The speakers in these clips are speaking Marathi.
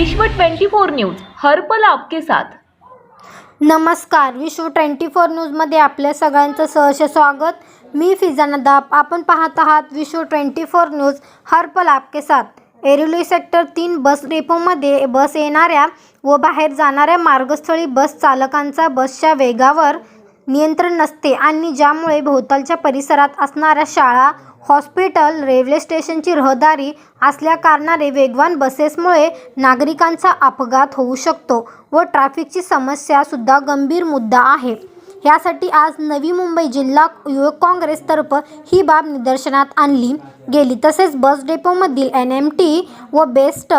विश्व 24 न्यूज हर पल आपके साथ। नमस्कार, विश्व 24 न्यूजमध्ये आपल्या सगळ्यांचं सहर्ष स्वागत। मी फिजा नदाब। आपण पाहत आहात विश्व 24 न्यूज हर पल आपके साथ। एरोली सेक्टर 3 बस डेपोमध्ये बस येणाऱ्या व बाहेर जाणाऱ्या मार्गस्थळी बस चालकांचा बसच्या वेगावर नियंत्रण नसते आणि ज्यामुळे भोवतालच्या परिसरात असणाऱ्या शाळा, हॉस्पिटल, रेल्वे स्टेशनची रहदारी असल्या कारणाने वेगवान बसेसमुळे नागरिकांचा अपघात होऊ शकतो व ट्रॅफिकची समस्या सुद्धा गंभीर मुद्दा आहे। यासाठी आज नवी मुंबई जिल्हा युवक काँग्रेसतर्फे ही बाब निदर्शनात आणली गेली। तसेच बस डेपोमधील NMT व बेस्ट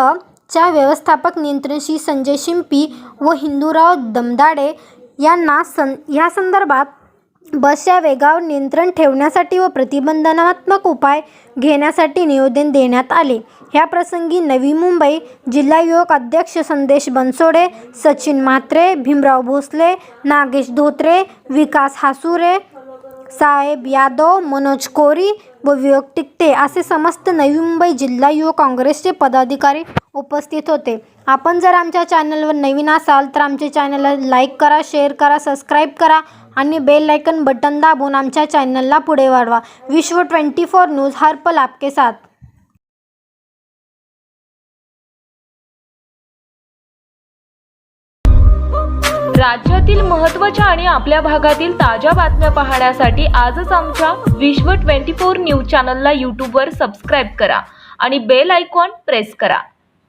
च्या व्यवस्थापक नियंत्रणशी संजय शिंपी व हिंदूराव दमदाडे यांना या संदर्भात बसच्या वेगावर नियंत्रण ठेवण्यासाठी व प्रतिबंधात्मक उपाय घेण्यासाठी निवेदन देण्यात आले। या प्रसंगी नवी मुंबई जिल्हा युवक अध्यक्ष संदेश बनसोडे, सचिन म्हात्रे, भीमराव भोसले, नागेश धोत्रे, विकास हासुरे, साहेब यादव, मनोज कोरी व विवेक टिकटे असे समस्त नवी मुंबई जिल्हा युवक काँग्रेसचे पदाधिकारी उपस्थित होते। आपण जर आमच्या चॅनलवर नवीन असाल तर आमच्या चॅनलला लाईक करा, शेअर करा, सबस्क्राईब करा आणि बेल आयकन बटन दाबून आमच्या चॅनलला पुढे वाढवा। विश्व 24 न्यूज हर पल आपके साथ। राज्यातील महत्त्वाच्या आणि आपल्या भागातील ताज्या बातम्या पाहण्यासाठी आजच आमच्या विश्व 24 न्यूज चॅनलला YouTube वर सबस्क्राईब करा आणि बेल आयकॉन प्रेस करा।